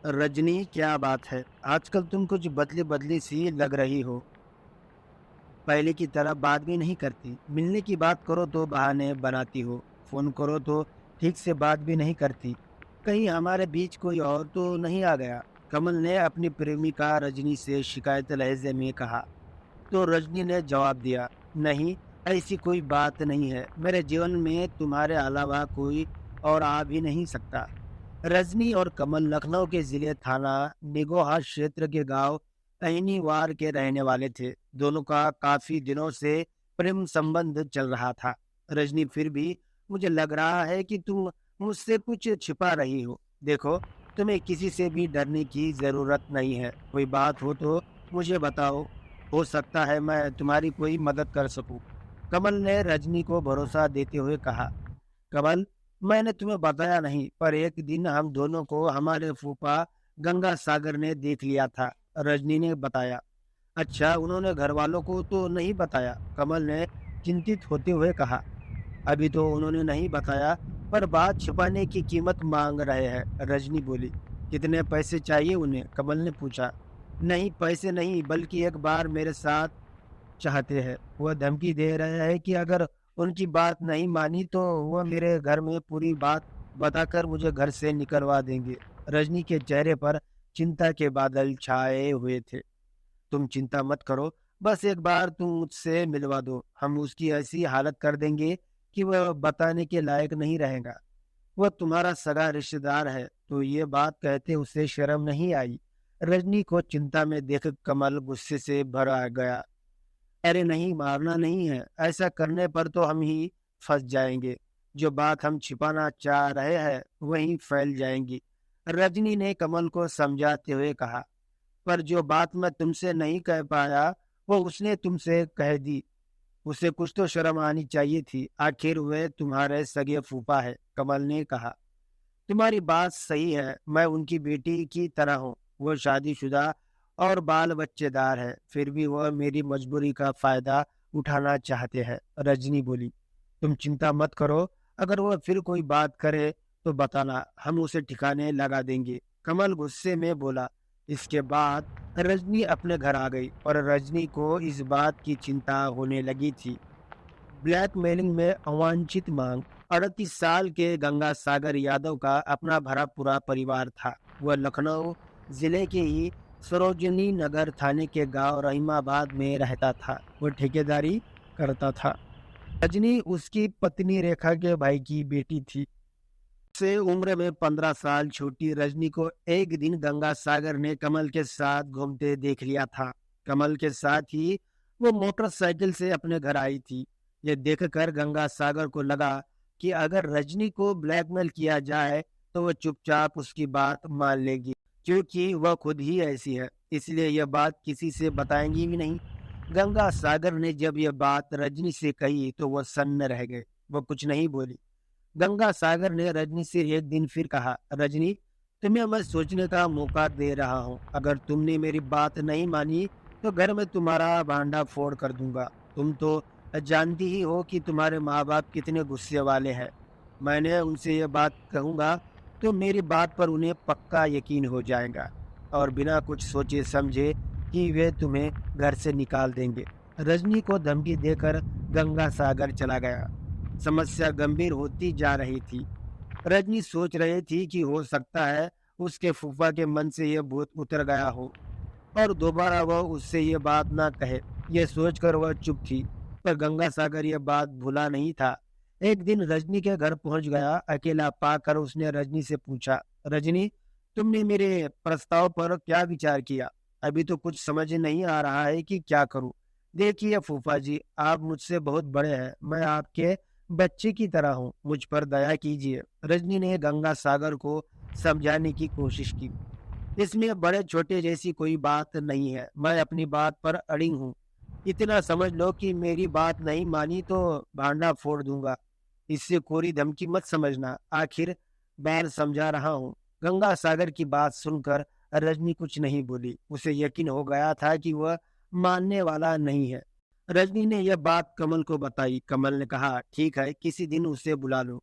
रजनी, क्या बात है? आजकल तुम कुछ बदली बदली सी लग रही हो। पहले की तरह बात भी नहीं करती। मिलने की बात करो तो बहाने बनाती हो। फोन करो तो ठीक से बात भी नहीं करती। कहीं हमारे बीच कोई और तो नहीं आ गया? कमल ने अपनी प्रेमिका रजनी से शिकायत लहजे में कहा। तो रजनी ने जवाब दिया, नहीं, ऐसी कोई बात नहीं है। मेरे जीवन में तुम्हारे अलावा कोई और आ भी नहीं सकता। रजनी और कमल लखनऊ के जिले थाना निगोहा क्षेत्र के गांव अहनीवार के रहने वाले थे। दोनों का काफी दिनों से प्रेम संबंध चल रहा था। रजनी, फिर भी मुझे लग रहा है कि तुम मुझसे कुछ छिपा रही हो। देखो, तुम्हें किसी से भी डरने की जरूरत नहीं है। कोई बात हो तो मुझे बताओ। हो सकता है मैं तुम्हारी कोई मदद कर सकूं। कमल ने रजनी को भरोसा देते हुए कहा। कमल, मैंने तुम्हें बताया नहीं, पर एक दिन हम दोनों को हमारे फूफा गंगा सागर ने देख लिया था। रजनी ने बताया। अच्छा, उन्होंने घर वालों को तो नहीं बताया? कमल ने चिंतित होते हुए कहा। अभी तो उन्होंने नहीं बताया, पर बात छुपाने की कीमत मांग रहे हैं, रजनी बोली। कितने पैसे चाहिए उन्हें? कमल ने पूछा। नहीं, पैसे नहीं, बल्कि एक बार मेरे साथ चाहते हैं। वह धमकी दे रहे हैं कि अगर उनकी बात नहीं मानी तो वह मेरे घर में पूरी बात बताकर मुझे घर से निकलवा देंगे। रजनी के चेहरे पर चिंता के बादल छाए हुए थे। तुम चिंता मत करो, बस एक बार तुम मुझसे मिलवा दो। हम उसकी ऐसी हालत कर देंगे कि वह बताने के लायक नहीं रहेगा। वह तुम्हारा सगा रिश्तेदार है। तो ये बात कहते उसे शर्म नहीं आई। रजनी को चिंता में देख कमल गुस्से से भर आ गया। अरे नहीं, मारना नहीं है। ऐसा करने पर तो हम ही फंस जाएंगे। जो बात हम छिपाना चाह रहे हैं वही फैल जाएंगी। रजनी ने कमल को समझाते हुए कहा। पर जो बात मैं तुमसे नहीं कह पाया वो उसने तुमसे कह दी। उसे कुछ तो शर्म आनी चाहिए थी। आखिर वे तुम्हारे सगे फूफा है, कमल ने कहा। तुम्हारी बात सही है, मैं उनकी बेटी की तरह हूँ। वो शादीशुदा और बाल बच्चेदार है, फिर भी वह मेरी मजबूरी का फायदा उठाना चाहते हैं, रजनी बोली। तुम चिंता मत करो, अगर वह फिर कोई बात करे तो बताना, हम उसे ठिकाने लगा देंगे, कमल गुस्से में बोला। इसके बाद रजनी अपने घर आ गई और रजनी को इस बात की चिंता होने लगी थी। ब्लैकमेलिंग में अवांछित मांग। 38 साल के गंगा सागर यादव का अपना भरा पूरा परिवार था। वह लखनऊ जिले के ही सरोजनी नगर थाने के गांव रहीमाबाद में रहता था। वह ठेकेदारी करता था। रजनी उसकी पत्नी रेखा के भाई की बेटी थी। से उम्र में 15 साल छोटी रजनी को एक दिन गंगा सागर ने कमल के साथ घूमते देख लिया था। कमल के साथ ही वो मोटरसाइकिल से अपने घर आई थी। ये देखकर गंगा सागर को लगा कि अगर रजनी को ब्लैकमेल किया जाए तो वह चुपचाप उसकी बात मान लेगी, क्योंकि वह खुद ही ऐसी है। इसलिए यह बात किसी से बताएंगी भी नहीं। गंगा सागर ने जब यह बात रजनी से कही तो वह सन्न रह गए। वह कुछ नहीं बोली। गंगा सागर ने रजनी से एक दिन फिर कहा, रजनी, तुम्हें मैं सोचने का मौका दे रहा हूँ। अगर तुमने मेरी बात नहीं मानी तो घर में तुम्हारा भांडा फोड़ कर दूंगा। तुम तो जानती ही हो कि तुम्हारे माँ बाप कितने गुस्से वाले हैं। मैंने उनसे ये बात कहूंगा तो मेरी बात पर उन्हें पक्का यकीन हो जाएगा और बिना कुछ सोचे समझे कि वे तुम्हें घर से निकाल देंगे। रजनी को धमकी देकर गंगा सागर चला गया। समस्या गंभीर होती जा रही थी। रजनी सोच रही थी कि हो सकता है उसके फूफा के मन से यह भूत उतर गया हो और दोबारा वह उससे ये बात ना कहे। यह सोचकर वह चुप थी, पर गंगा सागर यह बात भूला नहीं था। एक दिन रजनी के घर पहुंच गया। अकेला पाकर उसने रजनी से पूछा, रजनी, तुमने मेरे प्रस्ताव पर क्या विचार किया? अभी तो कुछ समझ नहीं आ रहा है कि क्या करूं। देखिए फूफा जी, आप मुझसे बहुत बड़े हैं, मैं आपके बच्चे की तरह हूँ, मुझ पर दया कीजिए। रजनी ने गंगा सागर को समझाने की कोशिश की। इसमें बड़े छोटे जैसी कोई बात नहीं है, मैं अपनी बात पर अड़ी हूँ। इतना समझ लो कि मेरी बात नहीं मानी तो भांडा फोड़ दूंगा। इससे कोरी धमकी मत समझना, आखिर बैर समझा रहा हूँ। गंगा सागर की बात सुनकर रजनी कुछ नहीं बोली। उसे यकीन हो गया था कि वह मानने वाला नहीं है। रजनी ने यह बात कमल को बताई। कमल ने कहा, ठीक है, किसी दिन उसे बुला लो।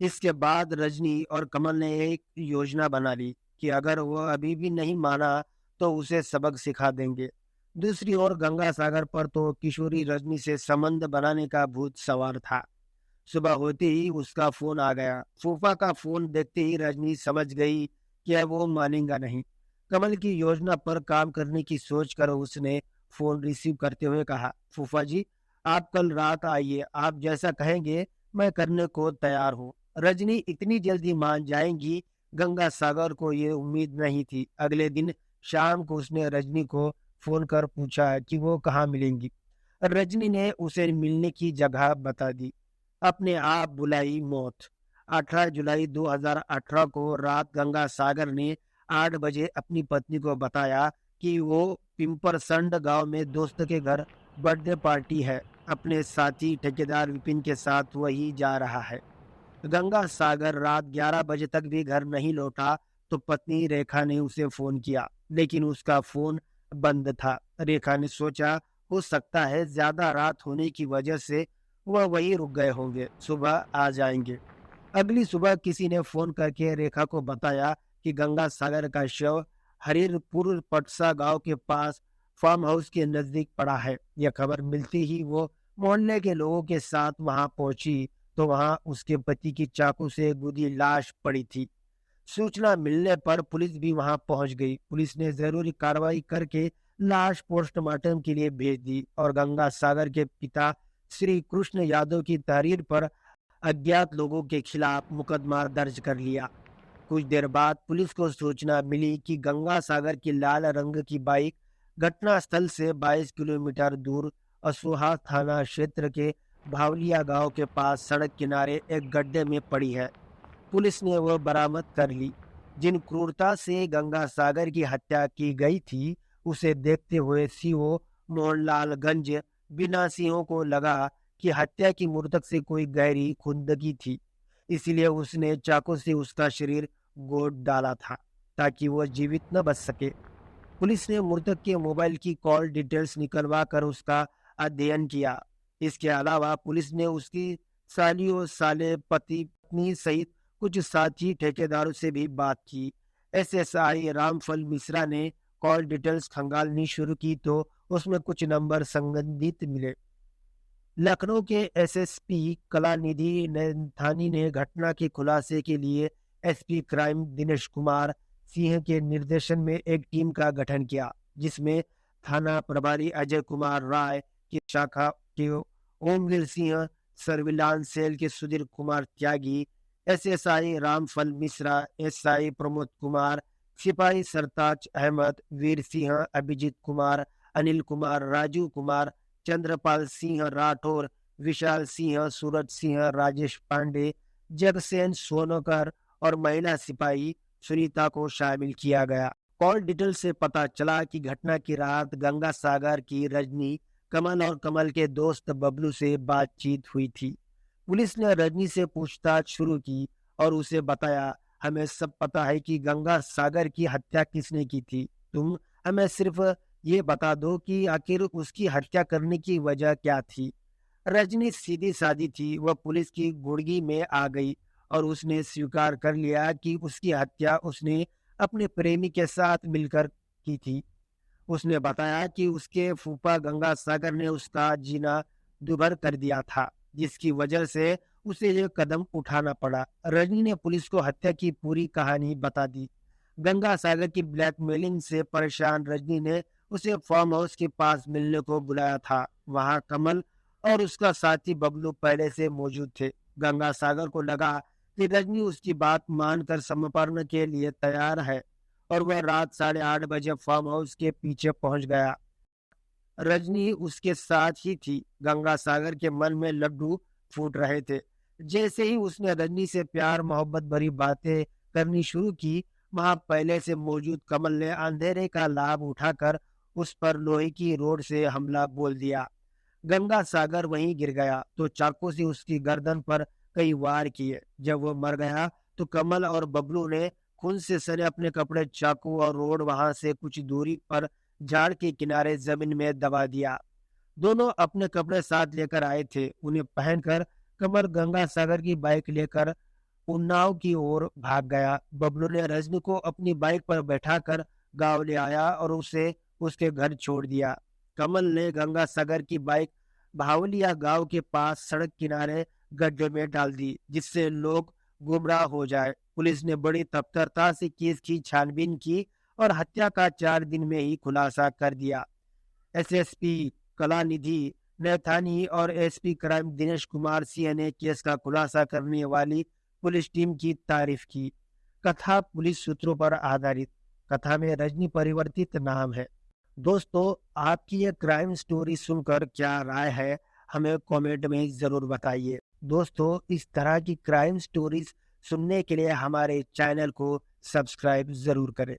इसके बाद रजनी और कमल ने एक योजना बना ली कि अगर वह अभी भी नहीं माना तो उसे सबक सिखा देंगे। दूसरी ओर गंगा सागर पर तो किशोरी रजनी से संबंध बनाने का भूत सवार था। सुबह होते ही उसका फोन आ गया। फूफा का फोन देखते ही रजनी समझ गई कि अब वो मानेगा नहीं। कमल की योजना पर काम करने की सोचकर उसने फोन रिसीव करते हुए कहा, फूफा जी, आप कल रात आइए, आप जैसा कहेंगे मैं करने को तैयार हूँ। रजनी इतनी जल्दी मान जाएंगी, गंगा सागर को ये उम्मीद नहीं थी। अगले दिन शाम को उसने रजनी को फोन कर पूछा कि वो कहाँ मिलेंगी। रजनी ने उसे मिलने की जगह बता दी। अपने आप बुलाई मौत। 18 जुलाई 2018 को रात गंगा सागर ने 8 बजे अपनी पत्नी को बताया कि वो पिंपरसंड गांव में दोस्त के घर बर्थडे पार्टी है। अपने साथी ठेकेदार विपिन के साथ वही जा रहा है। गंगा सागर रात 11 बजे तक भी घर नहीं लौटा तो पत्नी रेखा ने उसे फोन किया, लेकिन उसका फोन बंद था। रेखा ने सोचा हो सकता है ज्यादा रात होने की वजह से वह वहीं रुक गए होंगे, सुबह आ जाएंगे। अगली सुबह किसी ने फोन करके रेखा को बताया कि गंगा सागर का शव हरिरपुर पटसा गांव के पास फार्म हाउस के नजदीक पड़ा है। यह खबर मिलते ही वो मोहल्ले के लोगों के साथ वहां पहुंची तो वहां उसके पति की चाकू से गुदी लाश पड़ी थी। सूचना मिलने पर पुलिस भी वहां पहुंच गई। पुलिस ने जरूरी कार्रवाई करके लाश पोस्टमार्टम के लिए भेज दी और गंगा सागर के पिता श्री कृष्ण यादव की तहरीर पर अज्ञात लोगों के खिलाफ मुकदमा दर्ज कर लिया। कुछ देर बाद पुलिस को सूचना मिली कि गंगा सागर की लाल रंग की बाइक घटना स्थल से 22 किलोमीटर दूर असोहा थाना क्षेत्र के भावलिया गांव के पास सड़क किनारे एक गड्ढे में पड़ी है। पुलिस ने वह बरामद कर ली। जिन क्रूरता से गंगा सागर की हत्या की गई थी, उसे देखते हुए सीओ मोहनलालगंज बिना सिंहों को लगा कि हत्या की मृतक से कोई गहरी खुंदगी थी। इसलिए उसने चाकू से उसका शरीर गोद डाला था ताकि वह जीवित न बच सके। पुलिस ने मृतक के मोबाइल की कॉल डिटेल्स निकलवा कर उसका अध्ययन किया। इसके अलावा पुलिस ने उसकी सालियों साले पति पत्नी सहित कुछ साथी ठेकेदारों से भी बात की। एसएसआई रामफल मिश्रा ने कॉल डिटेल्स खंगालनी शुरू की तो उसमें कुछ नंबर संबंधित मिले। लखनऊ के एसएसपी कलानिधि नैथानी ने घटना के खुलासे के लिए एसपी क्राइम दिनेश कुमार सिंह के निर्देशन में एक टीम का गठन किया, जिसमें थाना प्रभारी अजय कुमार राय की शाखा के ओमवीर सिंह, सर्विलांस सेल के सुधीर कुमार त्यागी, एसएसआई रामफल मिश्रा, एसआई प्रमोद कुमार, सिपाही सरताज अहमद, वीर सिंह, अभिजीत कुमार, अनिल कुमार, राजू कुमार, चंद्रपाल सिंह राठौर, विशाल सिंह, सूरज सिंह, राजेश पांडे, जगसेन सोनकर और महिला सिपाही सुनीता को शामिल किया गया। कॉल डिटेल से पता चला कि घटना की रात गंगा सागर की रजनी, कमल और कमल के दोस्त बबलू से बातचीत हुई थी। पुलिस ने रजनी से पूछताछ शुरू की और उसे बताया, हमें सब पता है कि गंगा सागर की हत्या किसने की थी। तुम हमें सिर्फ ये बता दो कि आखिर उसकी हत्या करने की वजह क्या थी। रजनी सीधी सादी थी। वह पुलिस की गुड़गी में आ गई और उसने स्वीकार कर लिया कि उसकी हत्या उसने अपने प्रेमी के साथ मिलकर की थी। उसने बताया कि उसके फूफा गंगा सागर ने उसका जीना दुभर कर दिया था, जिसकी वजह से उसे ये कदम उठाना पड़ा। रजनी ने पुलिस को हत्या की पूरी कहानी बता दी। गंगा सागर की ब्लैकमेलिंग से परेशान रजनी ने उसे फार्म हाउस के पास मिलने को बुलाया था। वहां कमल और उसका साथी बबलू पहले से मौजूद थे। गंगा सागर को लगा कि रजनी उसकी बात मानकर समर्पण के लिए तैयार है और वह रात 8:30 बजे फार्म हाउस के पीछे पहुंच गया। रजनी उसके साथ ही थी। गंगा सागर के मन में लड्डू फूट रहे थे। जैसे ही उसने रजनी से प्यार मोहब्बत भरी बातें करनी शुरू की, वहां पहले से मौजूद कमल ने अंधेरे का लाभ उठाकर उस पर लोहे की रोड से हमला बोल दिया। गंगा सागर वहीं गिर गया तो चाकू से उसकी गर्दन पर कई वार किए। जब वो मर गया तो कमल और बबलू ने खून से सने अपने कपड़े, चाकू और रोड वहां से कुछ दूरी पर झाड़ के किनारे जमीन में दबा दिया। दोनों अपने कपड़े साथ लेकर आए थे। उन्हें पहनकर कमल गंगा सागर की बाइक लेकर उन्नाव की ओर भाग गया। बबलू ने रजनी को अपनी बाइक पर बैठाकर गांव ले आया और उसे उसके घर छोड़ दिया। कमल ने गंगा सागर की बाइक भावलिया गांव के पास सड़क किनारे गड्ढे में डाल दी, जिससे लोग गुमराह हो जाए। पुलिस ने बड़ी तत्परता से केस की छानबीन की और हत्या का 4 दिन में ही खुलासा कर दिया। एसएसपी कलानिधि नैथानी और एसपी क्राइम दिनेश कुमार सिंह ने केस का खुलासा करने वाली पुलिस टीम की तारीफ की। कथा पुलिस सूत्रों पर आधारित। कथा में रजनी परिवर्तित नाम है। दोस्तों, आपकी ये क्राइम स्टोरी सुनकर क्या राय है, हमें कमेंट में जरूर बताइए। दोस्तों, इस तरह की क्राइम स्टोरीज सुनने के लिए हमारे चैनल को सब्सक्राइब जरूर करें।